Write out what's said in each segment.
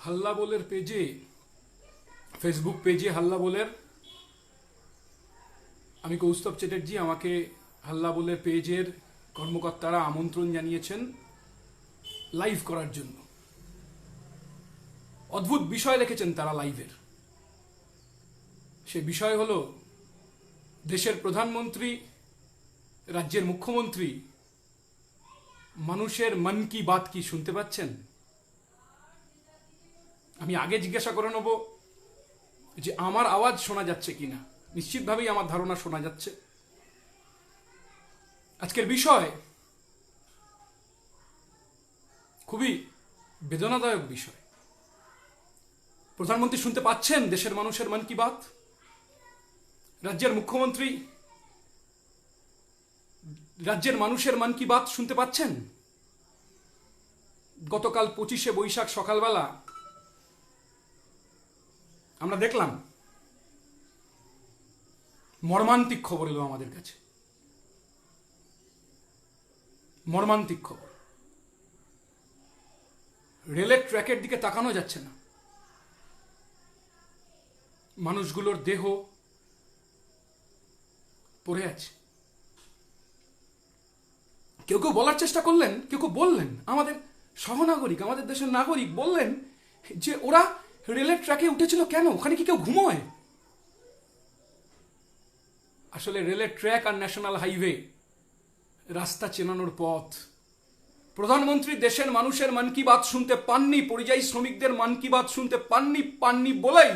হাল্লা বোলের পেজে, ফেসবুক পেজে হাল্লা বোলের, আমি কৌস্তব চ্যাটার্জি, আমাকে হাল্লা বোলের পেজের কর্মকর্তারা আমন্ত্রণ জানিয়েছেন লাইভ করার জন্য। অদ্ভুত বিষয় রেখেছেন তারা লাইভের। সে বিষয় হলো দেশের প্রধানমন্ত্রী, রাজ্যের মুখ্যমন্ত্রী মানুষের মন কি বাত কি শুনতে পাচ্ছেন? আমি আগে জিজ্ঞাসা করে নেব যে আমার আওয়াজ শোনা যাচ্ছে কিনা। নিশ্চিতভাবেই আমার ধারণা শোনা যাচ্ছে। আজকের বিষয় খুবই বেদনাদায়ক বিষয়। প্রধানমন্ত্রী শুনতে পাচ্ছেন দেশের মানুষের মন কি বাত? রাজ্যের মুখ্যমন্ত্রী রাজ্যের মানুষের মন কি বাত শুনতে পাচ্ছেন? গতকাল 25শে বৈশাখ সকালবেলা আমরা দেখলাম মর্মান্তিক খবর এলো আমাদের কাছে। মর্মান্তিক খবর। রেলের ট্র্যাকের দিকে তাকানো যাচ্ছে না। মানুষগুলোর দেহ পড়ে আছে। কেউ কেউ বলার চেষ্টা করলেন, কেউ কেউ বললেন, আমাদের সহনাগরিক, আমাদের দেশের নাগরিক বললেন যে ওরা রেলের ট্র্যাকে উঠেছিল কেন? ওখানে কি কেউ ঘুমোয়? আসলে রেলের ট্র্যাক আর ন্যাশনাল হাইওয়ে রাস্তা চেনানোর পথ। প্রধানমন্ত্রী দেশের মানুষের মন কি বাত শুনতে পাননি, পরিযায়ী শ্রমিকদের মন কি বাত শুনতে পাননি বলেই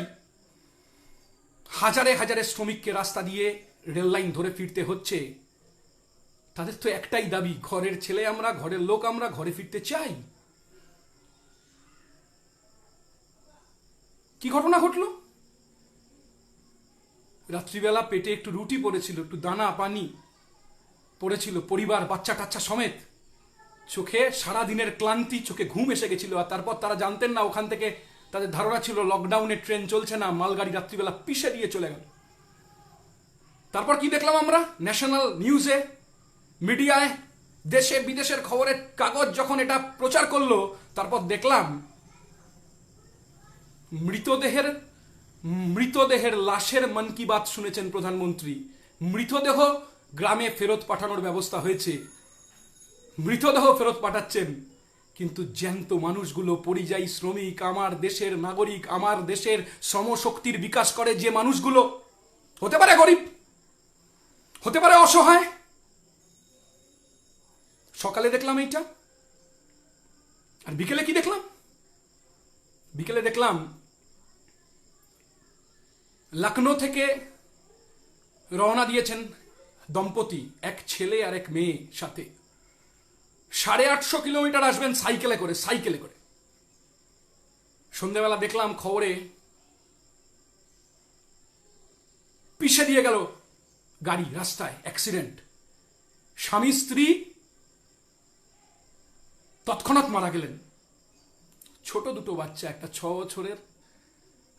হাজারে হাজারে শ্রমিককে রাস্তা দিয়ে রেল লাইন ধরে ফিরতে হচ্ছে। তাদের তো একটাই দাবি, ঘরের ছেলে আমরা, ঘরের লোক আমরা, ঘরে ফিরতে চাই। কি ঘটনা ঘটলো? রাত্রিবেলা পেটে একটু রুটি পড়েছিল, একটু দানা পানি পড়েছিল, পরিবার বাচ্চা কাচ্চা সমেত। চোখে সারাদিনের ক্লান্তি, চোখে ঘুম এসে গেছিল। আর তারপর তারা জানতেন না, ওখান থেকে তাদের ধারণা ছিল লকডাউনে ট্রেন চলছে না, মালগাড়ি রাত্রিবেলা পিষে দিয়ে চলে গেল। তারপর কি দেখলাম আমরা? ন্যাশনাল নিউজে, মিডিয়ায়, দেশে বিদেশের খবরের কাগজ যখন এটা প্রচার করলো, তারপর দেখলাম মৃতদেহের লাশের মন কি বাত শুনেছেন প্রধানমন্ত্রী। মৃতদেহ গ্রামে ফেরত পাঠানোর ব্যবস্থা হয়েছে, মৃতদেহ ফেরত পাঠাচ্ছেন, কিন্তু জ্যান্ত মানুষগুলো, পরিযায়ী শ্রমিক, আমার দেশের নাগরিক, আমার দেশের শ্রমশক্তির বিকাশ করে যে মানুষগুলো, হতে পারে গরিব, হতে পারে অসহায়। সকালে দেখলাম এইটা, আর বিকেলে কি দেখলাম? বিকেলে দেখলাম লখনৌ থেকে রওনা দিয়েছেন দম্পতি, এক ছেলে আর এক মেয়ে সাথে। 850 কিলোমিটার আসবেন সাইকেলে করে। সন্ধ্যেবেলা দেখলাম খবরে পিষে দিয়ে গেল গাড়ি, রাস্তায় অ্যাক্সিডেন্ট। স্বামী স্ত্রী তৎক্ষণাৎ মারা গেলেন। ছোট দুটো বাচ্চা, একটা 6 বছরের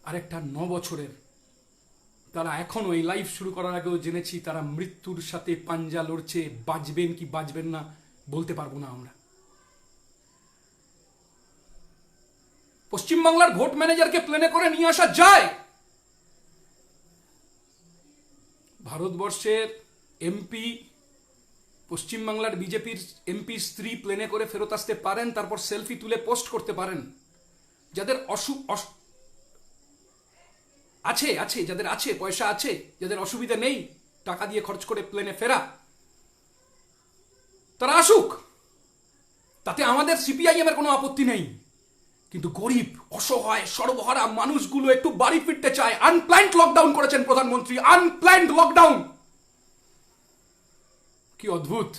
আর একটা 9 বছরের। তারা এখনো, এই লাইভ শুরু করার আগেও জেনেছি, তারা মৃত্যুর সাথে পাঞ্জা লড়ছে। বাঁচবেন কি বাঁচবেন না বলতে পারবো না আমরা। পশ্চিমবাংলার ভোট ম্যানেজারকে প্লেনে করে নিয়ে আসা যায়? ভারতবর্ষের এমপি, পশ্চিমবাংলার বিজেপির এমপি স্ত্রী প্লেনে করে ফেরত আসতে পারেন, তারপর সেলফি তুলে পোস্ট করতে পারেন। যাদের যাদের আছে পয়সা আছে, যাদের অসুবিধা নেই টাকা দিয়ে খরচ করে প্লেনে ফেরা, তারা আসুক, তাতে আমাদের সিপিআইএম এর কোনো আপত্তি নেই। কিন্তু গরিব, অসহায়, সর্বহারা মানুষগুলো একটু বাড়ি ফিরতে চায়। আনপ্ল্যান্ড লকডাউন করেছেন প্রধানমন্ত্রী, আনপ্ল্যান্ড লকডাউন। কি অদ্ভুত!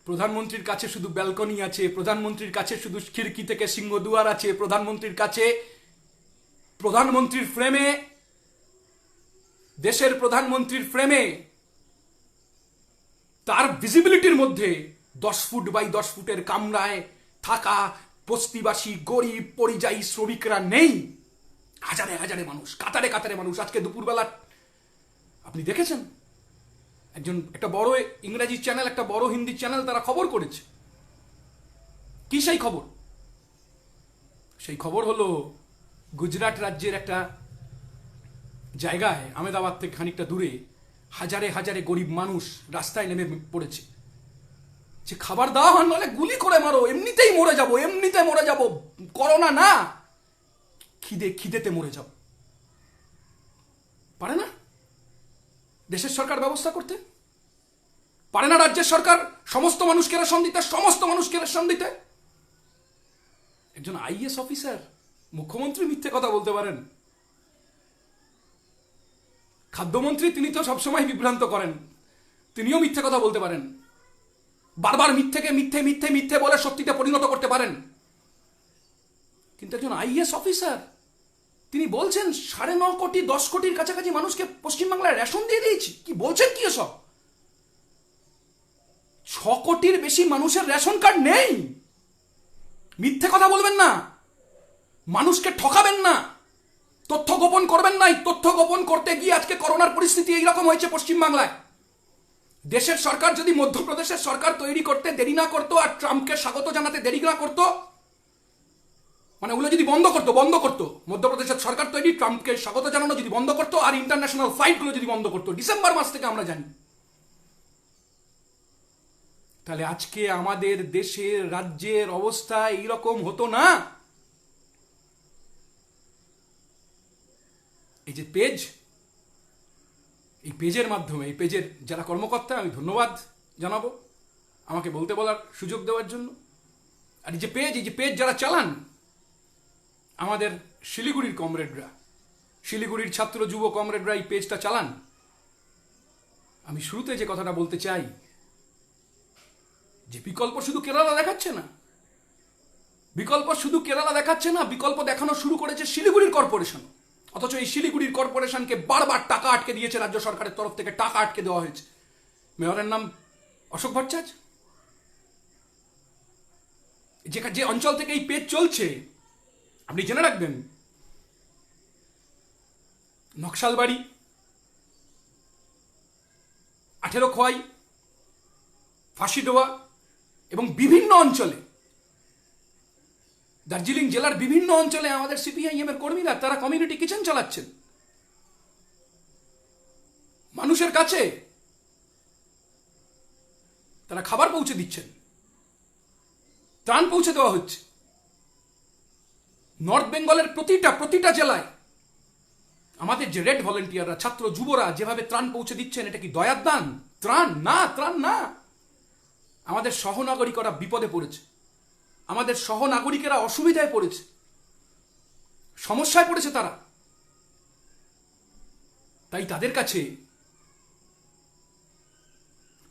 প্রধানমন্ত্রীর কাছে শুধু ব্যালকনি আছে, প্রধানমন্ত্রীর কাছে শুধু খিড়কি থেকে সিংহদুয়ার আছে, প্রধানমন্ত্রীর কাছে, প্রধানমন্ত্রীর ফ্রেমে, দেশের প্রধানমন্ত্রীর ফ্রেমে, তার ভিজিবিলিটির মধ্যে 10 ফুট বাই 10 ফুটের কামরায় থাকা বস্তিবাসী, গরিব, পরিযায়ী শ্রমিকরা নেই। হাজারে হাজারে মানুষ, কাতারে কাতারে মানুষ। আজকে দুপুরবেলা আপনি দেখেছেন, একটা বড় ইংরেজি চ্যানেল, একটা বড় হিন্দি চ্যানেল, তারা খবর করেছে। কি সেই খবর? সেই খবর হলো গুজরাট রাজ্যের একটা জায়গায়, আহমেদাবাদ থেকে খানিকটা দূরে, হাজারে হাজারে গরিব মানুষ রাস্তায় নেমে পড়েছে যে খাবার দাও আর নলে গুলি করে মারো, এমনিতেই মরে যাব, এমনিতে মরে যাব, করোনা না, খিদেতে মরে যাব। পারে না দেশের সরকার ব্যবস্থা করতে? পারে না রাজ্যের সরকার সমস্ত মানুষকে রেশন দিতে, সমস্ত মানুষকে রেশন দিতে? একজন আইএস অফিসার, মুখ্যমন্ত্রী মিথ্যে কথা বলতে পারেন, খাদ্যমন্ত্রী তিনি তো সবসময় বিভ্রান্ত করেন, তিনিও মিথ্যে কথা বলতে পারেন, বারবার মিথ্যেকে মিথ্যে মিথ্যে মিথ্যে বলে সত্যিতে পরিণত করতে পারেন। কিন্তু একজন আইএস অফিসার তিনি বলছেন 9.5 কোটি 10 কোটির কাছাকাছি মানুষকে পশ্চিমবাংলায় রেশন দিয়ে দিয়েছি। কি বলছেন কি এসব? 6 কোটির বেশি মানুষের রেশন কার্ড নেই। মিথ্যে কথা বলবেন না, মানুষকে ঠকাবেন না, তথ্য গোপন করবেন না। তথ্য গোপন করতে গিয়ে আজকে করোনার পরিস্থিতি এইরকম হয়েছে পশ্চিমবাংলায়। দেশের সরকার যদি মধ্যপ্রদেশের সরকার তৈরি করতে দেরি না করতো আর ট্রাম্পকে স্বাগত জানাতে দেরি না করতো, মানে ওগুলো যদি বন্ধ করতো, মধ্যপ্রদেশের সরকার তৈরি ট্রাম্পকে স্বাগত জানানো যদি বন্ধ করতো আর ইন্টারন্যাশনাল ফ্লাইটগুলো যদি বন্ধ করতো ডিসেম্বর মাস থেকে, আমরা জানি, তাহলে আজকে আমাদের দেশের রাজ্যের অবস্থা এইরকম হতো না। এই যে পেজ, এই পেজের মাধ্যমে, এই পেজের যারা কর্মকর্তা, আমি ধন্যবাদ জানাবো আমাকে বলতে বলার সুযোগ দেওয়ার জন্য। আর এই যে পেজ যারা চালান, আমাদের শিলিগুড়ির কমরেডরা, শিলিগুড়ির ছাত্র যুব কমরেডরা এই পেজটা চালান। আমি শুরুতে যে কথাটা বলতে চাই, যে বিকল্প শুধু কেরালা দেখাচ্ছে না, বিকল্প দেখানো শুরু করেছে শিলিগুড়ির কর্পোরেশন। অথচ এই শিলিগুড়ির কর্পোরেশনকে বারবার টাকা আটকে দিয়েছে রাজ্য সরকারের তরফ থেকে, টাকা আটকে দেওয়া হয়েছে। মেয়রের নাম অশোক ভট্টাচার্য। যে অঞ্চল থেকে এই পেজ চলছে, আপনি জেনে রাখবেন, নকশালবাড়ি, 18 খোয়াই, ফাঁসিডোয়া এবং বিভিন্ন অঞ্চলে, দার্জিলিং জেলার বিভিন্ন অঞ্চলে আমাদের সিপিআইএম এর কর্মীরা তারা কমিউনিটি কিচেন চালাচ্ছেন। মানুষের কাছে তারা খাবার পৌঁছে দিচ্ছেন, ত্রাণ পৌঁছে দেওয়া হচ্ছে। নর্থ বেঙ্গলের প্রতিটা জেলায় আমাদের যে রেড ভলেন্টিয়াররা, ছাত্র যুবরা যেভাবে ত্রাণ পৌঁছে দিচ্ছেন, এটা কি দয়ার দান? ত্রাণ না। আমাদের সহনাগরিকরা বিপদে পড়েছে, আমাদের সহনাগরিকেরা অসুবিধায় পড়েছে, সমস্যায় পড়েছে তারা। তাই তাদের কাছে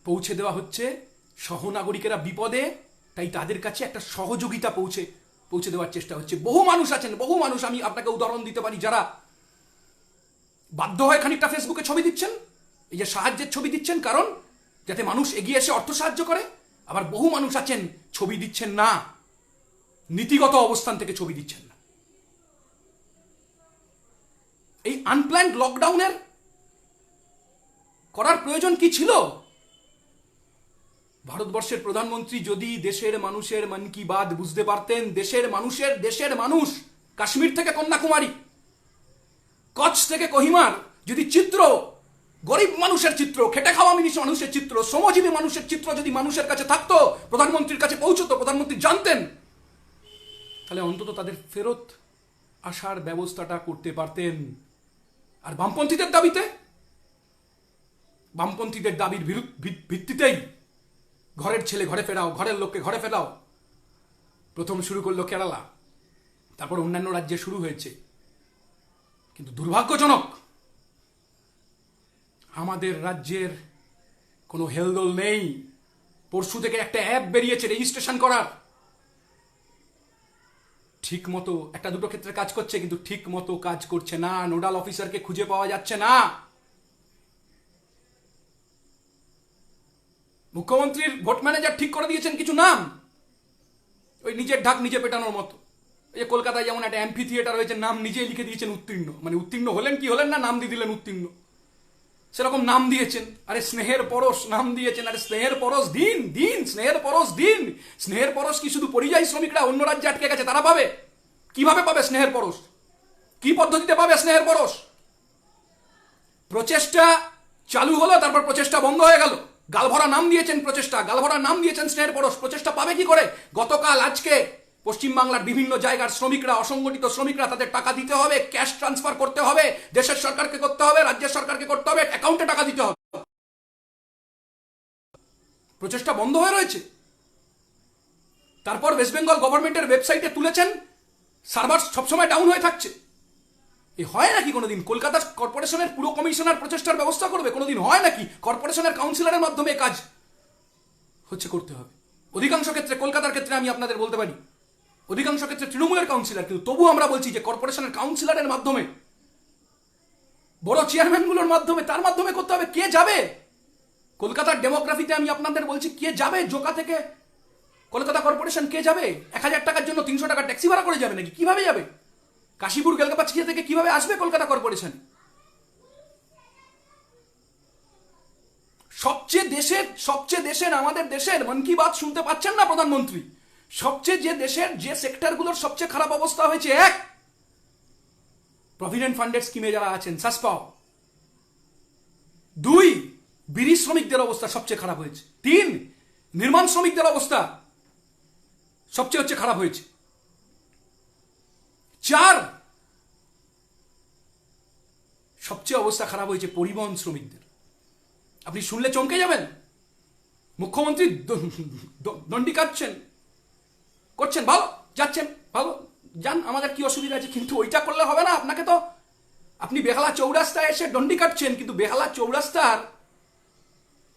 পৌঁছে দেওয়া হচ্ছে, সহনাগরিকেরা বিপদে, তাই তাদের কাছে একটা সহযোগিতা পৌঁছে দেওয়ার চেষ্টা হচ্ছে। বহু মানুষ আছেন, আমি আপনাকে উদাহরণ দিতে পারি, যারা বাধ্য হয় খানিকটা ফেসবুকে ছবি দিচ্ছেন, এই যে সাহায্যের ছবি দিচ্ছেন, কারণ যাতে মানুষ এগিয়ে এসে অর্থ সাহায্য করে। আবার বহু মানুষ আছেন ছবি দিচ্ছেন না, নীতিগত অবস্থান থেকে ছবি দিচ্ছেন না। এই আনপ্ল্যান্ড লকডাউনের করার প্রয়োজন কি ছিল? ভারতবর্ষের প্রধানমন্ত্রী যদি দেশের মানুষের মন কি বাত বুঝতে পারতেন, দেশের মানুষ কাশ্মীর থেকে কন্যাকুমারী, কচ্ছ থেকে কোহিমার যদি চিত্র, গরিব মানুষের চিত্র, খেটে খাওয়া মানুষের চিত্র, শ্রমজীবী মানুষের চিত্র যদি মানুষের কাছে থাকতো, প্রধানমন্ত্রীর কাছে পৌঁছতো, প্রধানমন্ত্রী জানতেন, তাহলে অন্তত তাদের ফেরত আসার ব্যবস্থাটা করতে পারতেন। আর বামপন্থীদের দাবির ভিত্তিতেই ঘরের ছেলে ঘরে ফেরাও, ঘরের লোককে ঘরে ফেরাও প্রথম শুরু করলো কেরালা, তারপর অন্যান্য রাজ্যে শুরু হয়েছে। কিন্তু দুর্ভাগ্যজনক, আমাদের রাজ্যের কোনো হেলদোল নেই। পরশু থেকে একটা অ্যাপ বেরিয়েছে রেজিস্ট্রেশন করার, ঠিক মতো একটা দুটো ক্ষেত্রে কাজ করছে, কিন্তু ঠিক মতো কাজ করছে না। নোডাল অফিসারকে খুঁজে পাওয়া যাচ্ছে না। মুখ্যমন্ত্রীর ভোট ম্যানেজার ঠিক করে দিয়েছেন কিছু নাম, ওই নিজের ঢাক নিজে পেটানোর মতো। এই কলকাতায় যেমন একটা অ্যাম্পি থিয়েটার হয়েছে, নাম নিজেই লিখে দিয়েছেন উত্তীর্ণ, মানে উত্তীর্ণ হলেন কি হলেন না, নাম দিয়ে দিলেন উত্তীর্ণ, সেরকম নাম দিয়েছেন। আরে স্নেহের পরশ নাম দিয়েছেন, আরে স্নেহের পরশ দিন, স্নেহের পরশ দিন। স্নেহের পরশ কি শুধু পরিযায়ী শ্রমিকরা অন্য রাজ্যে আটকে গেছে তারা পাবে? কিভাবে পাবে স্নেহের পরশ? কি পদ্ধতিতে পাবে স্নেহের পরশ? প্রচেষ্টা চালু হলো, তারপর প্রচেষ্টা বন্ধ হয়ে গেল। গালভরা নাম দিয়েছেন প্রচেষ্টা, গালভরা নাম দিয়েছেন স্নেহের পরশ। প্রচেষ্টা পাবে কি করে? গতকাল আজকে পশ্চিমবাংলার বিভিন্ন জায়গার শ্রমিকরা, অসংগঠিত শ্রমিকরা, তাদের টাকা দিতে হবে, ক্যাশ ট্রান্সফার করতে হবে, দেশের সরকারকে করতে হবে, রাজ্যের সরকারকে করতে হবে, অ্যাকাউন্টে টাকা দিতে হবে। প্রচেষ্টা বন্ধ হয়ে রয়েছে। তারপর ওয়েস্ট বেঙ্গল গভর্নমেন্টের ওয়েবসাইটে তুলেছেন সার্ভার সবসময় ডাউন হয়ে থাকছে। এ হয় নাকি কোনোদিন? কলকাতা কর্পোরেশনের পুরো কমিশনার প্রচেষ্টার ব্যবস্থা করবে? কোনোদিন হয় নাকি? কর্পোরেশনের কাউন্সিলরের মাধ্যমে কাজ হচ্ছে, করতে হবে। অধিকাংশ ক্ষেত্রে, কলকাতার ক্ষেত্রে আমি আপনাদের বলতে পারি, অধিকাংশ ক্ষেত্রে তৃণমূলের কাউন্সিলর, কিন্তু তবু আমরা বলছি যে কর্পোরেশনের কাউন্সিলরের মাধ্যমে, বড় চেয়ারম্যানগুলোর মাধ্যমে, তার মাধ্যমে করতে হবে। কে যাবে কলকাতার ডেমোগ্রাফিতে? আমি আপনাদের বলছি, কে যাবে জোকা থেকে কলকাতা কর্পোরেশন? কে যাবে? 1000 টাকার জন্য 300 টাকা ট্যাক্সি ভাড়া করে যাবে নাকি? কিভাবে যাবে? কাশীপুর গেলগাপাচিয়া থেকে কিভাবে আসবে কলকাতা কর্পোরেশন? সবচেয়ে দেশের আমাদের দেশের মন কি বাত শুনতে পাচ্ছেন না প্রধানমন্ত্রী? সবচেয়ে যে দেশের যে সেক্টরগুলোর সবচেয়ে খারাপ অবস্থা হয়েছে, 1, প্রভিডেন্ট ফান্ডের স্কিমে যারা আছেন সাসপাও। 2, বিড়ি শ্রমিকদের অবস্থা সবচেয়ে খারাপ হয়েছে। 3, নির্মাণ শ্রমিকদের অবস্থা সবচেয়ে খারাপ হয়েছে। 4, সবচেয়ে অবস্থা খারাপ হয়েছে পরিবহন শ্রমিকদের। আপনি শুনলে চমকে যাবেন। মুখ্যমন্ত্রী দণ্ডি কাটছেন, করছেন, ভালো যাচ্ছেন, ভালো যান, আমাদের কি অসুবিধা আছে? কিন্তু ওইটা করলে হবে না। আপনাকে তো, আপনি বেহালা চৌরাস্তায় এসে দণ্ডি কাটছেন, কিন্তু বেহালা চৌরাস্তার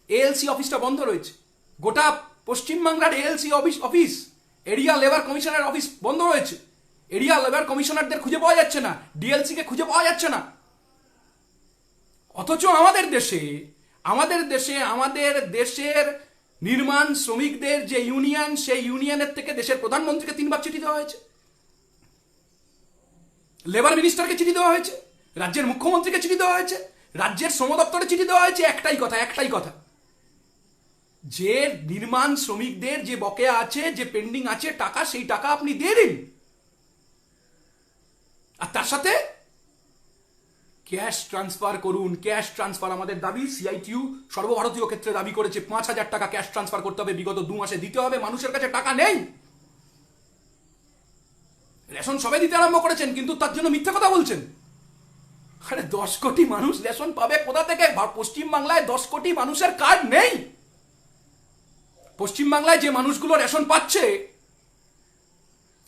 এএলসি অফিসটা বন্ধ রয়েছে। গোটা পশ্চিমবাংলার এএলসি অফিস, এরিয়া লেবার কমিশনের অফিস বন্ধ রয়েছে। এরিয়া লেবার কমিশনারদের খুঁজে পাওয়া যাচ্ছে না, ডিএলসি কে খুঁজে পাওয়া যাচ্ছে না। অথচ আমাদের দেশের নির্মাণ শ্রমিকদের যে ইউনিয়ন, সেই ইউনিয়নের থেকে দেশের প্রধানমন্ত্রীকে 3 বার চিঠি দেওয়া হয়েছে, লেবার মিনিস্টারকে চিঠি দেওয়া হয়েছে, রাজ্যের মুখ্যমন্ত্রীকে চিঠি দেওয়া হয়েছে, রাজ্যের শ্রম দপ্তরে চিঠি দেওয়া হয়েছে। একটাই কথা, যে নির্মাণ শ্রমিকদের যে বকেয়া আছে, যে পেন্ডিং আছে টাকা, সেই টাকা আপনি দিয়ে দিন। আর তার সাথে ক্যাশ ট্রান্সফার করুন। ক্যাশ ট্রান্সফার আমাদের দাবি। সিআইটিইউ সর্বভারতীয় ক্ষেত্রে দাবি করেছে 5000 টাকা ক্যাশ ট্রান্সফার করতে হবে, বিগত 2 মাসে দিতে হবে। মানুষের কাছে টাকা নেই। রেশন সবে দিতে আরম্ভ করেছেন, কিন্তু তার জন্য মিথ্যা কথা বলছেন। আরে 10 কোটি মানুষ রেশন পাবে কোথা থেকে? পশ্চিমবাংলায় 10 কোটি মানুষের কার্ড নেই। পশ্চিমবাংলায় যে মানুষগুলো রেশন পাচ্ছে,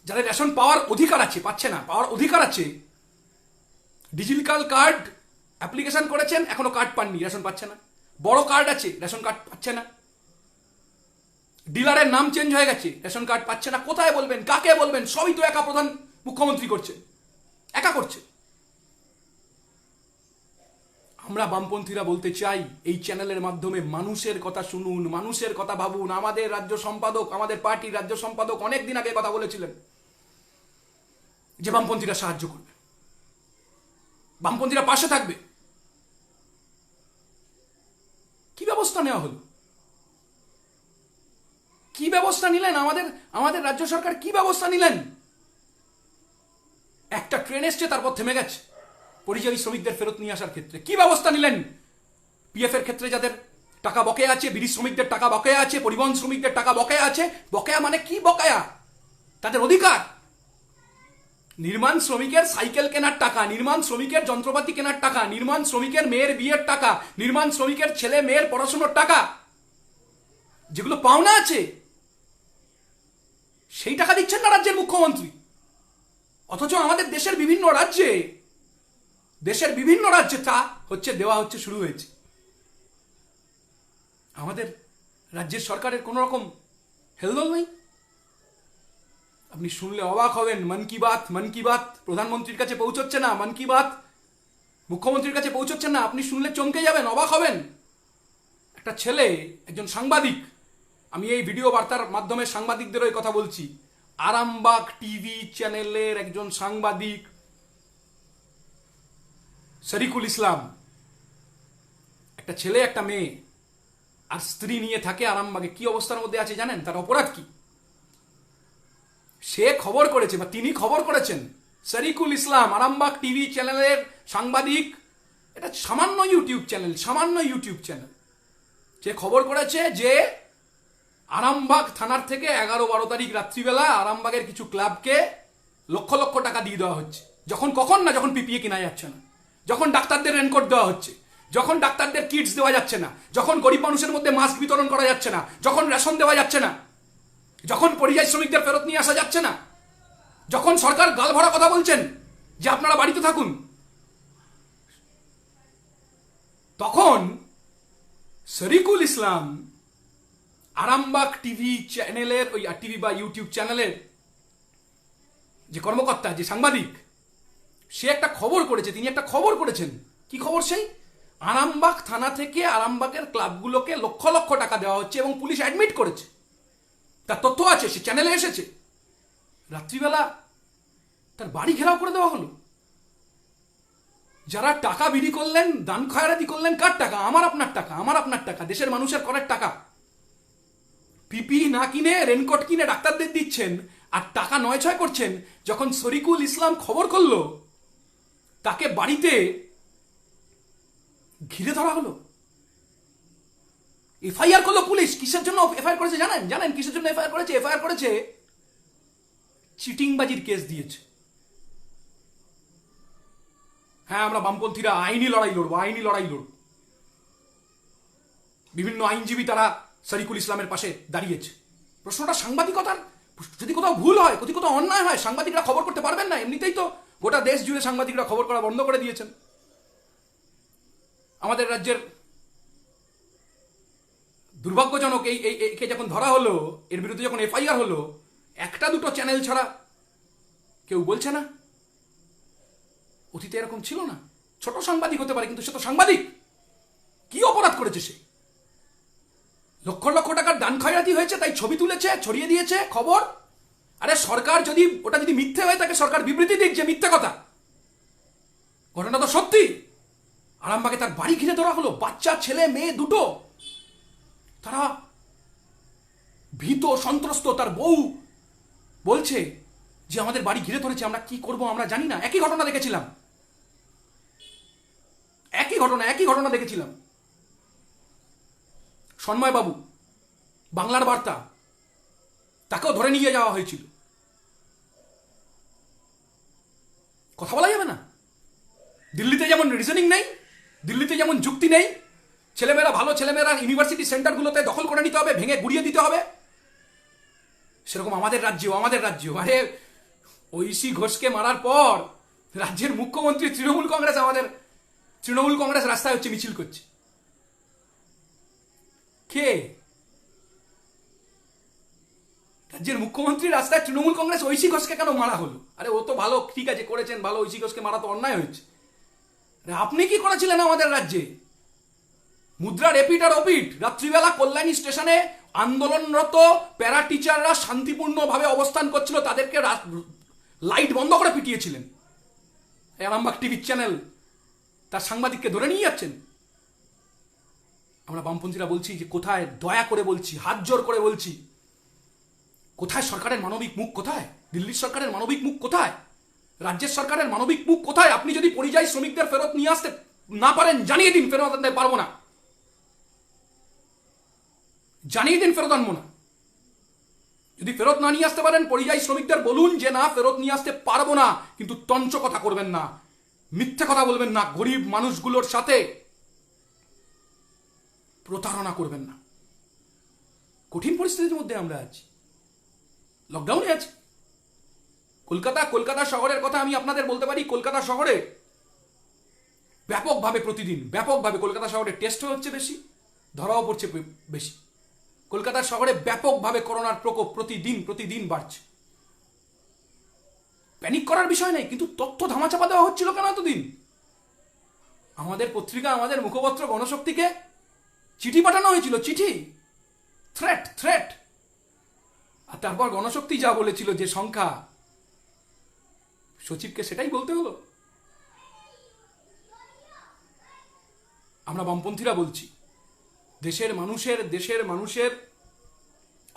যাদের রেশন পাওয়ার অধিকার আছে, পাচ্ছে না, পাওয়ার অধিকার আছে, ডিজিটাল কার্ড অ্যাপ্লিকেশন করেছেন, এখনো কার্ড পাননি, রেশন পাচ্ছে না। বড় কার্ড আছে, রেশন কার্ড পাচ্ছে না। ডিলারের নাম চেঞ্জ হয়ে গেছে, রেশন কার্ড পাচ্ছে না। কোথায় বলবেন, কাকে বলবেন? সবই তো একা প্রধান মুখ্যমন্ত্রী করছে, একা করছে। আমরা বামপন্থীরা বলতে চাই, এই চ্যানেলের মাধ্যমে মানুষের কথা শুনুন, মানুষের কথা ভাবুন। আমাদের রাজ্য সম্পাদক, আমাদের পার্টির রাজ্য সম্পাদক অনেকদিন আগে কথা বলেছিলেন যে বামপন্থীরা সাহায্য করবে, বামপন্থীরা পাশে থাকবে। কি ব্যবস্থা নেওয়া হলো? কি ব্যবস্থা নিলেন? আমাদের রাজ্য সরকার কি ব্যবস্থা নিলেন? একটা ট্রেন এসছে, তারপর থেমে গেছে পরিযায়ী শ্রমিকদের ফেরত নিয়ে আসার ক্ষেত্রে। কি ব্যবস্থা নিলেন? পিএফ এর ক্ষেত্রে যাদের টাকা বকেয়া আছে, বিড়ি শ্রমিকদের টাকা বকেয়া আছে, পরিবহন শ্রমিকদের টাকা বকেয়া আছে। বকেয়া মানে কি? বকেয়া তাদের অধিকার। নির্মাণ শ্রমিকের সাইকেল কেনার টাকা, নির্মাণ শ্রমিকের যন্ত্রপাতি কেনার টাকা, নির্মাণ শ্রমিকের মেয়ের বিয়ের টাকা, নির্মাণ শ্রমিকের ছেলে মেয়ের পড়াশোনার টাকা, যেগুলো পাওনা আছে, সেই টাকা দিচ্ছেন না রাজ্যের মুখ্যমন্ত্রী। অথচ আমাদের দেশের বিভিন্ন রাজ্যে তা দেওয়া হচ্ছে, শুরু হয়েছে। আমাদের রাজ্যের সরকারের কোন রকম হেলদোল নেই। আপনি শুনলে অবাক হবেন। মন কি বাত প্রধানমন্ত্রীর কাছে পৌঁছচ্ছে না, মন কি বাত মুখ্যমন্ত্রীর কাছে পৌঁছচ্ছে না। আপনি শুনলে চমকে যাবেন, অবাক হবেন। একটা ছেলে, একজন সাংবাদিক, আমি এই ভিডিও বার্তার মাধ্যমে সাংবাদিকদের ওই কথা বলছি, আরামবাগ টিভি চ্যানেলের একজন সাংবাদিক শরিকুল ইসলাম, একটা ছেলে, একটা মেয়ে আর স্ত্রী নিয়ে থাকে আরামবাগে। কি অবস্থার মধ্যে আছে জানেন? তার অপরাধ কি? সে খবর করেছে বা তিনি খবর করেছেন, শরিকুল ইসলাম আরামবাগ টিভি চ্যানেলের সাংবাদিক, এটা সামান্য ইউটিউব চ্যানেল, সে খবর করেছে যে আরামবাগ থানার থেকে 11-12 তারিখ রাত্রিবেলা আরামবাগের কিছু ক্লাবকে লক্ষ লক্ষ টাকা দিয়ে দেওয়া হচ্ছে। যখন পিপিএ কেনা যাচ্ছে না, যখন ডাক্তারদের রেনকোট দেওয়া হচ্ছে, যখন ডাক্তারদের কিটস দেওয়া যাচ্ছে না, যখন গরিব মানুষের মধ্যে মাস্ক বিতরণ করা যাচ্ছে না, যখন রেশন দেওয়া যাচ্ছে না, যখন পরিযায়ী শ্রমিকদের ফেরত নিয়ে আসা যাচ্ছে না, যখন সরকার গাল ভরা কথা বলছেন যে আপনারা বাড়িতে থাকুন, তখন শরিকুল ইসলাম আরামবাগ টিভি চ্যানেলের ওই টিভি বা ইউটিউব চ্যানেলের যে কর্মকর্তা, যে সাংবাদিক, সে একটা খবর করেছে, তিনি একটা খবর করেছেন। কি খবর সেই? আরামবাগ থানা থেকে আরামবাগের ক্লাবগুলোকে লক্ষ লক্ষ টাকা দেওয়া হচ্ছে এবং পুলিশ অ্যাডমিট করেছে, তার তথ্য আছে, সে চ্যানেলে এসেছে। রাত্রিবেলা তার বাড়ি ঘেরাও করে দেওয়া হলো। যারা টাকা বিলি করলেন, দান খয়রাতি করলেন, কার টাকা? আমার আপনার টাকা, দেশের মানুষের করের টাকা। পিপি না কিনে রেনকোট কিনে ডাক্তারদের দিচ্ছেন আর টাকা নয়ছয় করছেন। যখন শরিকুল ইসলাম খবর করলো, তাকে বাড়িতে ঘিরে ধরা হলো, এফআইআর করলো পুলিশ। কিসের জন্য এফআইআর করেছে জানেন কিসের জন্য এফআইআর করেছে? এফআইআর করেছে চিটিংবাজির কেস দিয়েছে। হ্যাঁ, আমরা বামপন্থীরা আইনি লড়াই লড়ব। বিভিন্ন আইনজীবী তারা শরিকুল ইসলামের পাশে দাঁড়িয়েছে। প্রশ্নটা সাংবাদিকতার। যদি কোথাও ভুল হয়, যদি কোথাও অন্যায় হয়, সাংবাদিকরা খবর করতে পারবেন না? এমনিতেই তো গোটা দেশ জুড়ে সাংবাদিকরা খবর করা বন্ধ করে দিয়েছেন। আমাদের রাজ্যের দুর্ভাগ্যজনক একে যখন ধরা হলো, এর বিরুদ্ধে যখন এফআইআর হলো, একটা দুটো চ্যানেল ছাড়া কেউ বলছে না। অতীতে এরকম ছিল না। ছোট সাংবাদিক হতে পারে, কিন্তু সে তো সাংবাদিক। কি অপরাধ করেছে সে? লক্ষ লক্ষ টাকার দান খয়রাতি হয়েছে, তাই ছবি তুলেছে, ছড়িয়ে দিয়েছে খবর। আরে সরকার যদি ওটা মিথ্যে হয়ে থাকে, সরকার বিবৃতি দিক যে মিথ্যে কথা। ঘটনা তো সত্যি। আরামবাগে তার বাড়ি ঘিরে ধরা হলো, বাচ্চা ছেলে মেয়ে দুটো, তারা ভীত সন্ত্রস্ত। তার বউ বলছে যে আমাদের বাড়ি ঘিরে ধরেছে, আমরা কি করব আমরা জানি না। একই ঘটনা দেখেছিলাম। সন্ময় বাবু, বাংলার বার্তা, তাকেও ধরে নিয়ে যাওয়া হয়েছিল। কথা বলা যাবে না। দিল্লিতে যেমন রিজনিং নেই, দিল্লিতে যেমন যুক্তি নেই, ভালো ছেলেমেয়েরা ইউনিভার্সিটি সেন্টারগুলোতে দখল করে নিতে হবে, ভেঙে গুড়িয়ে দিতে হবে, সেরকম আমাদের রাজ্য। আরে ঐশী ঘোষকে মারার পর রাজ্যের মুখ্যমন্ত্রী তৃণমূল কংগ্রেস রাস্তায় হচ্ছে, মিছিল করছে। কে? রাজ্যের মুখ্যমন্ত্রী রাস্তায়, তৃণমূল কংগ্রেস। ঐশী ঘোষকে কেন মারা হলো? আরে ও তো ভালো, ঠিক আছে করেছেন ভালো, ঐশী ঘোষকে মারা তো অন্যায় হয়েছে। আপনি কি করেছিলেন আমাদের রাজ্যে? মুদ্রা রেপিড আর ওপিড। রাত্রিবেলা কল্যাণী স্টেশনে আন্দোলনরত প্যারা টিচাররা শান্তিপূর্ণভাবে অবস্থান করছিল, তাদেরকে লাইট বন্ধ করে পিটিয়েছিলেন। আরামবাগ টিভি চ্যানেল তার সাংবাদিককে ধরে নিয়ে যাচ্ছেন। আমরা বামপন্থীরা বলছি যে কোথায়, দয়া করে বলছি, হাত জোর করে বলছি, কোথায় সরকারের মানবিক মুখ? কোথায় দিল্লির সরকারের মানবিক মুখ? কোথায় রাজ্যের সরকারের মানবিক মুখ? কোথায়? আপনি যদি পরিযায়ী শ্রমিকদের ফেরত নিয়ে আসতে না পারেন, জানিয়ে দিন ফেরত আনতে পারবো না। জানিয়ে দিন ফেরত আনবো না। যদি ফেরত না নিয়ে আসতে পারেন, পরিযায়ী শ্রমিকদের বলুন যে না, ফেরত নিয়ে আসতে পারবো না। কিন্তু তঞ্চ কথা করবেন না, মিথ্যে কথা বলবেন না, গরিব মানুষগুলোর সাথে প্রতারণা করবেন না। কঠিন পরিস্থিতির মধ্যে আমরা আছি, লকডাউনে আছি। কলকাতা শহরের কথা আমি আপনাদের বলতে পারি। কলকাতা শহরে ব্যাপকভাবে কলকাতা শহরে টেস্ট হচ্ছে বেশি, ধরাও পড়ছে বেশি। কলকাতা শহরে ব্যাপকভাবে করোনার প্রকোপ প্রতিদিন বাড়ছে। প্যানিক করার বিষয় নেই, কিন্তু তথ্য ধামাচাপা দেওয়া হচ্ছিল কেন এতদিন? আমাদের পত্রিকা, আমাদের মুখপত্র গণশক্তিকে চিঠি পাঠানো হয়েছিল, চিঠি, থ্রেট। আর তারপর গণশক্তি যা বলেছিল যে সংখ্যা, সচিবকে সেটাই বলতে হলো। আমরা বামপন্থীরা বলছি, দেশের মানুষের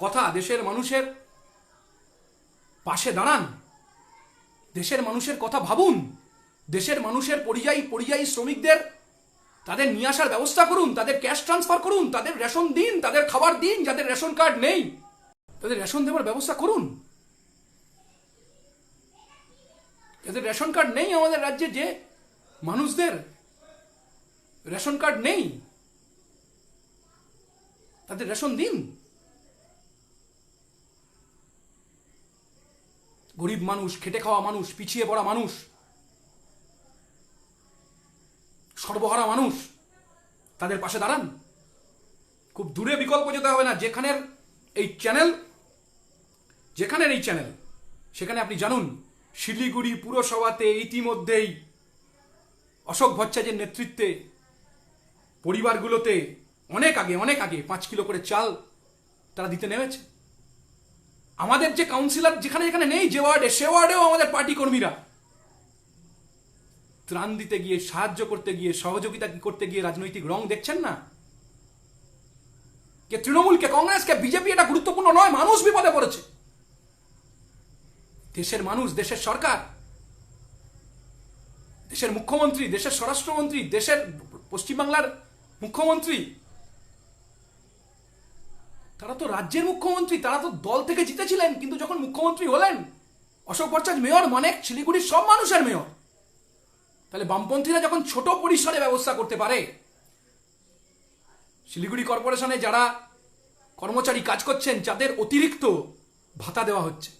কথা, দেশের মানুষের পাশে দাঁড়ান, দেশের মানুষের কথা ভাবুন, দেশের মানুষের পরিযায়ী শ্রমিকদের তাদের নিয়ে আসার ব্যবস্থা করুন, তাদের ক্যাশ ট্রান্সফার করুন, তাদের রেশন দিন, তাদের খাবার দিন, যাদের রেশন কার্ড নেই তাদের রেশন দেওয়ার ব্যবস্থা করুন। যাদের রেশন কার্ড নেই আমাদের রাজ্যে, যে মানুষদের রেশন কার্ড নেই তাদের রেশন দিন। গরিব মানুষ, খেটে খাওয়া মানুষ, পিছিয়ে পড়া মানুষ, সর্বহারা মানুষ, তাদের পাশে দাঁড়ান। খুব দূরে বিকল্প যেতে হবে না। যেখানের এই চ্যানেল সেখানে আপনি জানুন, শিলিগুড়ি পুরসভাতে ইতিমধ্যেই অশোক ভট্টাচার্যের নেতৃত্বে পরিবারগুলোতে অনেক আগে 5 কিলো করে চাল তারা দিতে নেমেছে। আমাদের যে কাউন্সিলর যেখানে নেই, যে ওয়ার্ডে, সে ওয়ার্ডেও আমাদের পার্টি কর্মীরা ত্রাণ দিতে গিয়ে, সাহায্য করতে গিয়ে, সহযোগিতা করতে গিয়ে রাজনৈতিক রং দেখছেন না। কে তৃণমূল, কে কংগ্রেস, কে বিজেপি, এটা গুরুত্বপূর্ণ নয়। মানুষ বিপদে পড়েছে। দেশের মানুষ, দেশের সরকার, দেশের মুখ্যমন্ত্রী, দেশের স্বরাষ্ট্রমন্ত্রী, দেশের পশ্চিমবাংলার মুখ্যমন্ত্রী, তারা তো রাজ্যের মুখ্যমন্ত্রী, তারা তো দল থেকে জিতেছিলেন, কিন্তু যখন মুখ্যমন্ত্রী হলেন অশোক ভট্টাচার্য মেয়র, মানে শিলিগুড়ির সব মানুষের মেয়র। তাহলে বামপন্থীরা যখন ছোট পরিসরে ব্যবস্থা করতে পারে, শিলিগুড়ি কর্পোরেশনে যারা কর্মচারী কাজ করছেন, যাদের অতিরিক্ত ভাতা দেওয়া হচ্ছে,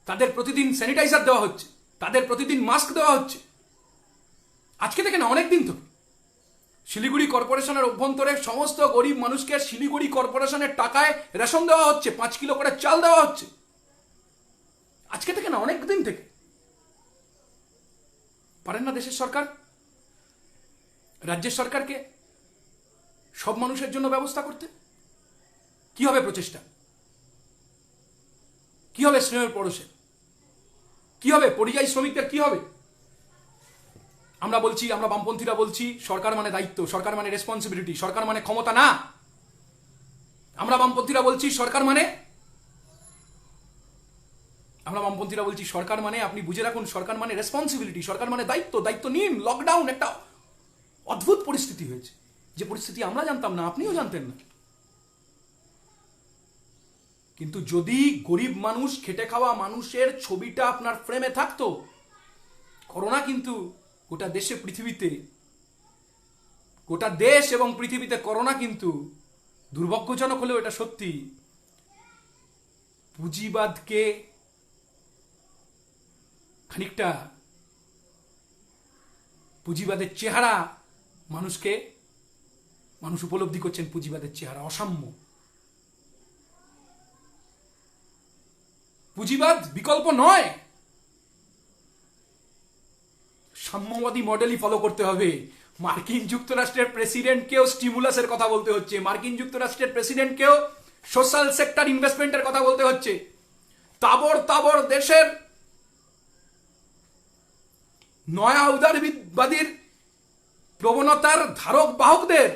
তাদের প্রতিদিন স্যানিটাইজার দেওয়া হচ্ছে, তাদের প্রতিদিন মাস্ক দেওয়া হচ্ছে, আজকে থেকে না, অনেক দিন থেকে শিলিগুড়ি কর্পোরেশনের অভ্যন্তরে সমস্ত গরিব মানুষকে শিলিগুড়ি কর্পোরেশনের টাকায় রেশন দেওয়া হচ্ছে, 5 কিলো করে চাল দেওয়া হচ্ছে, আজকে থেকে না, অনেক দিন থেকে। পারেন না দেশের সরকার, রাজ্যের সরকারকে সব মানুষের জন্য ব্যবস্থা করতে? কি হবে প্রচেষ্টা? কি হবে স্নেহের পরশে? কি হবে পরিযায়ী শ্রমিকদের? কি হবে? আমরা বামপন্থীরা বলছি, সরকার মানে দায়িত্ব, সরকার মানে রেসপন্সিবিলিটি, সরকার মানে ক্ষমতা না। আমরা বামপন্থীরা বলছি সরকার মানে আপনি বুঝে রাখুন, সরকার মানে রেসপন্সিবিলিটি, সরকার মানে দায়িত্ব। দায়িত্ব নিন। লকডাউন একটা অদ্ভুত পরিস্থিতি হয়েছে, যে পরিস্থিতি আমরা জানতাম না, আপনিও জানতেন না। কিন্তু যদি গরিব মানুষ, খেটে খাওয়া মানুষের ছবিটা আপনার ফ্রেমে থাকতো, করোনা কিন্তু গোটা দেশে, পৃথিবীতে, গোটা দেশ এবং পৃথিবীতে করোনা কিন্তু দুর্ভাগ্যজনক হলেও এটা সত্যি, পুঁজিবাদকে খানিকটা, পুঁজিবাদের চেহারা মানুষ উপলব্ধি করছেন, পুঁজিবাদের চেহারা অসাম্য। পুঁজিবাদ বিকল্প নয়, সাম্যবাদী মডেলই ফলো করতে হবে। মার্কিন যুক্তরাষ্ট্রের প্রেসিডেন্টকেও স্টিমুলাসের কথা বলতে হচ্ছে, মার্কিন যুক্তরাষ্ট্রের প্রেসিডেন্টকেও সোশ্যাল সেক্টর ইনভেস্টমেন্টের কথা বলতে হচ্ছে। তাবর দেশের নয়া উদারবাদীর প্রবণতার ধারক বাহকদের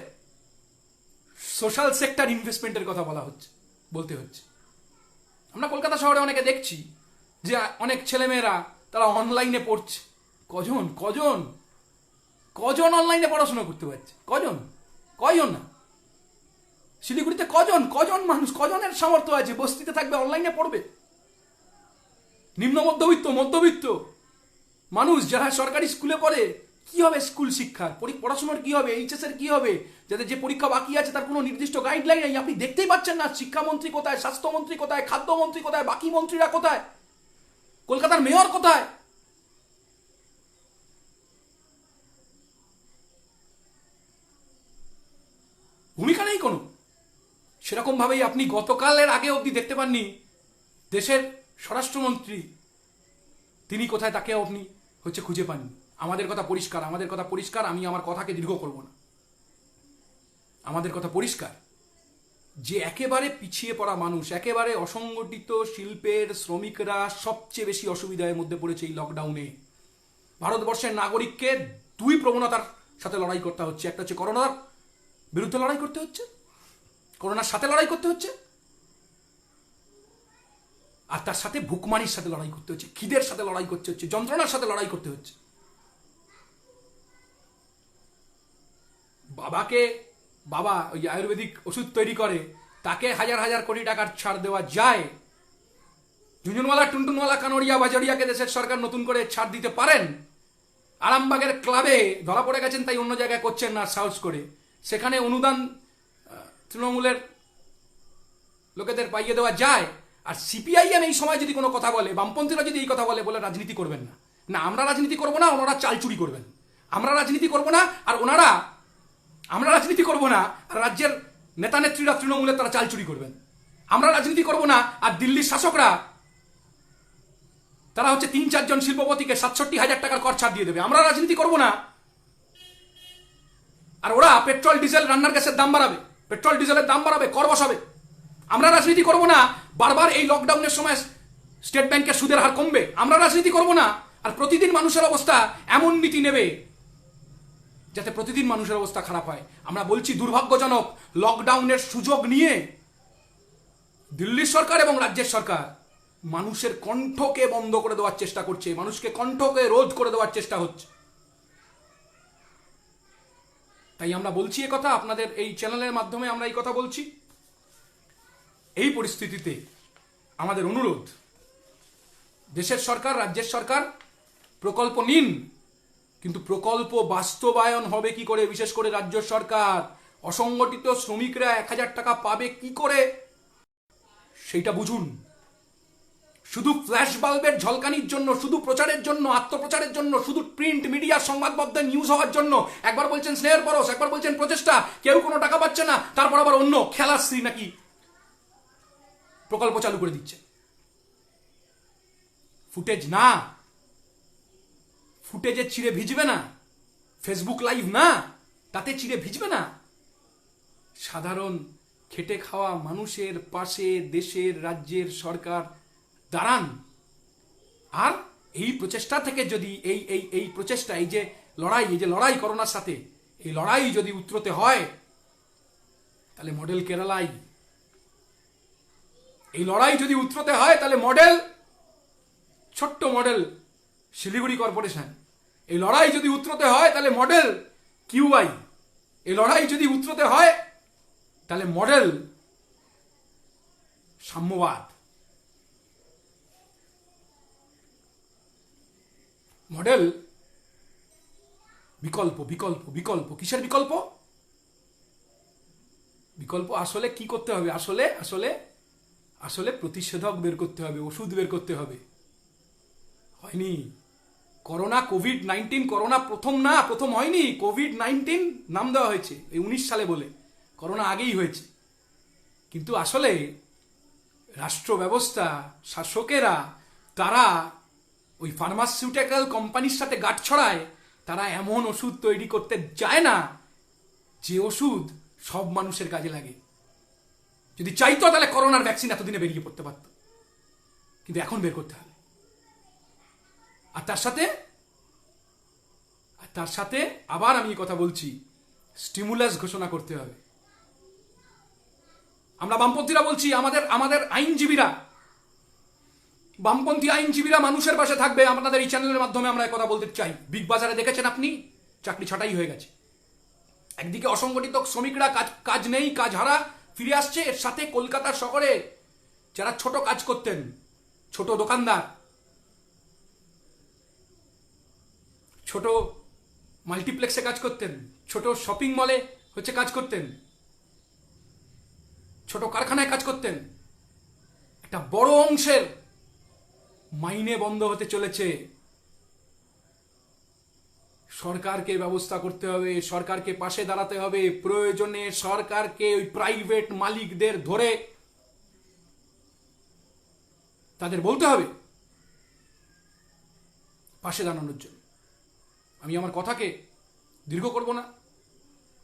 সোশ্যাল সেক্টর ইনভেস্টমেন্টের কথা বলতে হচ্ছে। আমরা কলকাতা শহরে অনেকে দেখছি যে অনেক ছেলেমেয়েরা তারা অনলাইনে পড়ছে। কজন অনলাইনে পড়াশোনা করতে পারছে? কয়জন না? শিলিগুড়িতে কজন মানুষ, কজনের সামর্থ্য আছে বস্তিতে থাকবে, অনলাইনে পড়বে? নিম্ন মধ্যবিত্ত মানুষ যারা সরকারি স্কুলে পড়ে, কি হবে স্কুল শিক্ষার? পড়াশোনার কি হবে? এইচএস এর কি হবে? যাদের যে পরীক্ষা বাকি আছে তার কোনো নির্দিষ্ট গাইডলাইন নেই। আপনি দেখতেই পাচ্ছেন না শিক্ষামন্ত্রী কোথায়, স্বাস্থ্যমন্ত্রী কোথায়, খাদ্যমন্ত্রী কোথায়, বাকি মন্ত্রীরা কোথায়, কলকাতার মেয়র কোথায়? ভূমিকা নেই কোনো। সেরকম ভাবেই আপনি গতকালের আগে অবধি দেখতে পাননি দেশের স্বরাষ্ট্রমন্ত্রী, তিনি কোথায়, তাকে আপনি খুঁজে পাননি। আমাদের কথা পরিষ্কার, আমি আমার কথাকে দীর্ঘ করব না। আমাদের কথা পরিষ্কার যে একেবারে পিছিয়ে পড়া মানুষ, একেবারে অসংগঠিত শিল্পের শ্রমিকরা সবচেয়ে বেশি অসুবিধার মধ্যে পড়েছে এই লকডাউনে। ভারতবর্ষের নাগরিককে দুই প্রবণতার সাথে লড়াই করতে হচ্ছে। একটা হচ্ছে করোনার বিরুদ্ধে লড়াই করতে হচ্ছে, করোনার সাথে লড়াই করতে হচ্ছে, আর তার সাথে ভুকমারির সাথে লড়াই করতে হচ্ছে, খিদের সাথে লড়াই করতে হচ্ছে, যন্ত্রণার সাথে লড়াই করতে হচ্ছে। বাবা ওই আয়ুর্বেদিক ওষুধ তৈরি করে, তাকে হাজার হাজার কোটি টাকার ছাড় দেওয়া যায়, ঝুনঝুনওয়ালা টুনটুনওয়ালা কানোরিয়া বাজারিয়াকে দেশের সরকার নতুন করে ছাড় দিতে পারেন। আরামবাগের ক্লাবে ধরা পড়ে গেছেন, তাই অন্য জায়গায় করছেন না সাহস করে, সেখানে অনুদান তৃণমূলের লোকেদের পাইয়ে দেওয়া যায়। আর সিপিআইএম এই সময় যদি কোনো কথা বলে, বামপন্থীরা যদি এই কথা বলে রাজনীতি করবেন না, না আমরা রাজনীতি করবো না, ওনারা চাল চুরি করবেন, আমরা রাজনীতি করবো না আর ওনারা, আমরা রাজনীতি করবো না আর রাজ্যের নেতা নেত্রীরা তৃণমূলের তারা চাল চুরি করবেন, আমরা রাজনীতি করবো না আর দিল্লির শাসকরা তারা হচ্ছে 3-4 জন শিল্পপতিকে 67,000 টাকার কর ছাড় দিয়ে দেবে, আমরা রাজনীতি করবো না। আর ওরা পেট্রোল ডিজেল রান্নার গ্যাসের দাম বাড়াবে, পেট্রোল ডিজেলের দাম বাড়াবে, কর বসাবে, আমরা রাজনীতি করবো না। বারবার এই লকডাউনের সময় স্টেট ব্যাংকের সুদের হার কমবে, আমরা রাজনীতি করবো না। আর প্রতিদিন মানুষের অবস্থা এমন নীতি নেবে যাতে প্রতিদিন মানুষের অবস্থা খারাপ হয়। আমরা বলছি দুর্ভাগ্যজনক, লকডাউনের সুযোগ নিয়ে দিল্লি সরকার এবং রাজ্যের সরকার মানুষের কণ্ঠকে বন্ধ করে দেওয়ার চেষ্টা করছে, মানুষকে কণ্ঠকে রোধ করে দেওয়ার চেষ্টা হচ্ছে। তাই আমরা বলছি এ কথা, আপনাদের এই চ্যানেলের মাধ্যমে আমরা এই কথা বলছি। এই পরিস্থিতিতে আমাদের অনুরোধ, দেশের সরকার, রাজ্যের সরকার প্রকল্প নিন, কিন্তু প্রকল্প বাস্তবায়ন হবে কি করে? বিশেষ করে রাজ্য সরকার, অসংগঠিত শ্রমিকরা 1,000 টাকা পাবে কি করে সেইটা বুঝুন। শুধু ফ্ল্যাশ বাল্বের ঝলকানির জন্য, শুধু প্রচারের জন্য, আত্মপ্রচারের জন্য, শুধু প্রিন্ট মিডিয়া সংবাদপত্রে নিউজ হওয়ার জন্য একবার বলছেন স্নেহের পরশ, একবার বলছেন প্রচেষ্টা, কেউ কোনো টাকা পাচ্ছে না, তারপর আবার অন্য খেলাশ্রী নাকি প্রকল্প চালু করে দিচ্ছে। ফুটেজ না, ফুটেজে চিড়ে ভিজবে না, ফেসবুক লাইভ না, তাতে চিড়ে ভিজবে না। সাধারণ খেটে খাওয়া মানুষের পাশে দেশের, রাজ্যের সরকার দাঁড়ান। আর এই প্রচেষ্টা থেকে যদি এই প্রচেষ্টা, এই যে লড়াই করোনার সাথে, এই লড়াই যদি উতরোতে হয় তাহলে মডেল কেরালাই, এই লড়াই যদি উতরোতে হয় তাহলে মডেল, ছোট্ট মডেল শিলিগুড়ি কর্পোরেশন, এই লড়াই যদি উতরোতে হয় তাহলে মডেল কিউআই, এই লড়াই যদি উতরোতে হয় তাহলে মডেল সাম্যবাদ, মডেল বিকল্প। বিকল্প বিকল্প কিসের বিকল্প? বিকল্প আসলে কি করতে হবে? আসলে আসলে আসলে প্রতিষেধক বের করতে হবে, ওষুধ বের করতে হবে। হয়নি করোনা, কোভিড-19, করোনা প্রথম হয়নি, কোভিড-19 নাম দেওয়া হয়েছে এই 19 সালে বলে, করোনা আগেই হয়েছে। কিন্তু আসলে রাষ্ট্র ব্যবস্থা, শাসকেরা, তারা ওই ফার্মাসিউটিক্যাল কোম্পানির সাথে গাঁট ছড়ায়, তারা এমন ওষুধ তৈরি করতে চায় না যে ওষুধ সব মানুষের কাজে লাগে। যদি চাইতো তাহলে করোনার ভ্যাকসিন এতদিনে বেরিয়ে পড়তে পারত, কিন্তু এখন বের করতে হবে। আর তার সাথে আবার আমি কথা বলছি, স্টিমুলাস ঘোষণা করতে হবে। আমরা বামপন্থীরা বলছি, আমাদের আইনজীবীরা, বামপন্থী আইনজীবীরা মানুষের পাশে থাকবে। আপনাদের এই চ্যানেলের মাধ্যমে আমরা কথা বলতে চাই। বিগ বাজারে দেখেছেন আপনি, চাকরি ছাঁটাই হয়ে গেছে। একদিকে অসংগঠিত শ্রমিকরা কাজ নেই, কাজ হারা ফিরে আসছে, এর সাথে কলকাতা শহরে যারা ছোট কাজ করতেন, ছোট দোকানদার, ছোট মাল্টিপ্লেক্সে কাজ করতেন, ছোট শপিং মলে কাজ করতেন, ছোট কারখানায় কাজ করতেন, একটা বড় অংশের মাইনে বন্ধ হতে চলেছে। সরকারকে ব্যবস্থা করতে হবে, সরকারকে পাশে দাঁড়াতে হবে। প্রয়োজনে সরকারকে ওই প্রাইভেট মালিকদের ধরে তাদের বলতে হবে পাশে দাঁড়ানোর জন্য। আমি আমার কথাকে দীর্ঘ করব না,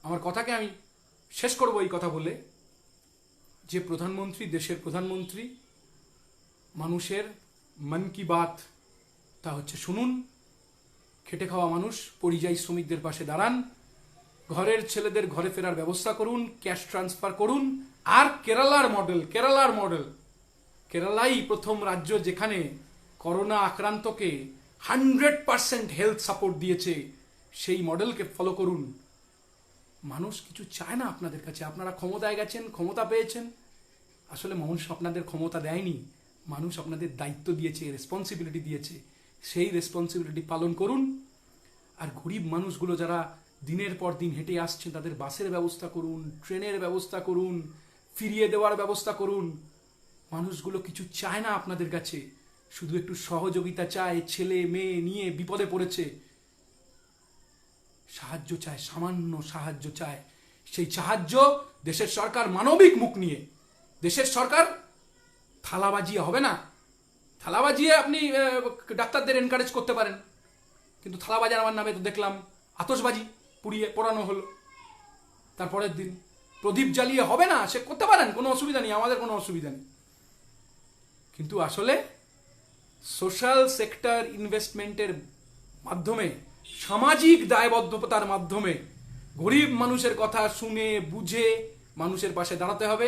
আমার কথাকে আমি শেষ করব এই কথা বলে যে প্রধানমন্ত্রী, দেশের প্রধানমন্ত্রী মানুষের মন কি বাত তা হচ্ছে শুনুন, খেটে খাওয়া মানুষ, পরিযায়ী শ্রমিকদের পাশে দাঁড়ান, ঘরের ছেলেদের ঘরে ফেরার ব্যবস্থা করুন, ক্যাশ ট্রান্সফার করুন। আর কেরালার মডেল কেরালাই প্রথম রাজ্য যেখানে করোনা আক্রান্তকে 100% হেলথ সাপোর্ট দিয়েছে। সেই মডেলকে ফলো করুন। মানুষ কিছু চায় না আপনাদের কাছে। আপনারা ক্ষমতায় গেছেন, ক্ষমতা পেয়েছেন। আসলে মানুষ আপনাদের ক্ষমতা দেয়নি, মানুষ আপনাদের দায়িত্ব দিয়েছে, রেসপন্সিবিলিটি দিয়েছে। সেই রেসপন্সিবিলিটি পালন করুন। আর গরিব মানুষগুলো যারা দিনের পর দিন হেঁটে আসছে, তাদের বাসের ব্যবস্থা করুন, ট্রেনের ব্যবস্থা করুন, ফিরিয়ে দেওয়ার ব্যবস্থা করুন। মানুষগুলো কিছু চায় না আপনাদের কাছে, শুধু একটু সহযোগিতা চায়। ছেলে মেয়ে নিয়ে বিপদে পড়েছে, সাহায্য চায়, সামান্য সাহায্য চায়। সেই সাহায্য দেশের সরকার মানবিক মুখ নিয়ে, দেশের সরকার থালা বাজিয়ে হবে না। থালা বাজিয়ে আপনি ডাক্তারদের এনকারেজ করতে পারেন, কিন্তু থালা বাজানোর নামে তো দেখলাম আতশবাজি পুড়িয়ে পোড়ানো হলো। তারপরের দিন প্রদীপ জ্বালিয়ে হবে না, সে করতে পারেন, কোনো অসুবিধা নেই, আমাদের কোনো অসুবিধা নেই। কিন্তু আসলে সোশ্যাল সেক্টর ইনভেস্টমেন্টের মাধ্যমে, সামাজিক দায়বদ্ধতার মাধ্যমে গরিব মানুষের কথা শুনে বুঝে মানুষের পাশে দাঁড়াতে হবে।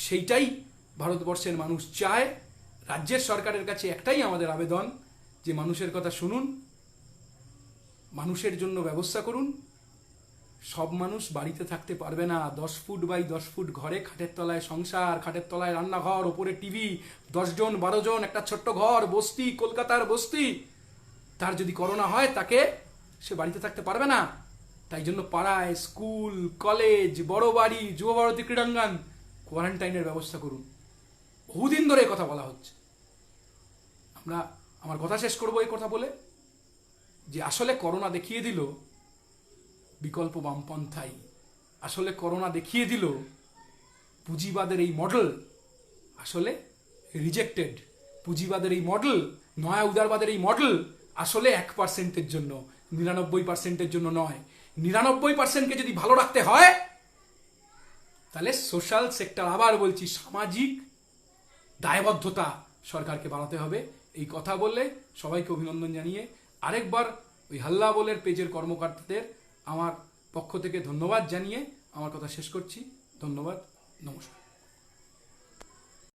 সেইটাই ভারতবর্ষের মানুষ চায়। রাজ্যের সরকারের কাছে একটাই আমাদের আবেদন, যে মানুষের কথা শুনুন, মানুষের জন্য ব্যবস্থা করুন। সব মানুষ বাড়িতে থাকতে পারবে না। 10 ফুট বাই 10 ফুট ঘরে, খাটের তলায় সংসার, খাটের তলায় রান্নাঘর, ওপরে টিভি, 10 জন 12 জন, একটা ছোট্ট ঘর, বস্তি, কলকাতার বস্তি। তার যদি করোনা হয়, তাকে সে বাড়িতে থাকতে পারবে না। তাই জন্য পাড়ায়, স্কুল, কলেজ, বড় বাড়ি, যুব ভারতী ক্রীড়াঙ্গন, কোয়ারেন্টাইনের ব্যবস্থা করুন। বহুদিন ধরে কথা বলা হচ্ছে। আমার কথা শেষ করবো এই কথা বলে, যে আসলে করোনা দেখিয়ে দিল বিকল্প বামপন্থাই। আসলে করোনা দেখিয়ে দিল পুঁজিবাদের এই মডেল আসলে রিজেক্টেড। পুঁজিবাদের এই মডেল, নয়া উদারবাদের এই মডেল আসলে 1%-এর জন্য, 99%-এর জন্য নয়। 99%-কে যদি ভালো রাখতে হয়, তাহলে সোশ্যাল সেক্টর, আবার বলছি, সামাজিক দায়বদ্ধতা সরকারকে বাড়াতে হবে। এই কথা বললে সবাইকে অভিনন্দন জানিয়ে আরেকবার ওই হাল্লা বলের পেজের কর্মকর্তাদের আমার পক্ষ থেকে ধন্যবাদ জানিয়ে আমার কথা শেষ করছি। ধন্যবাদ, নমস্কার।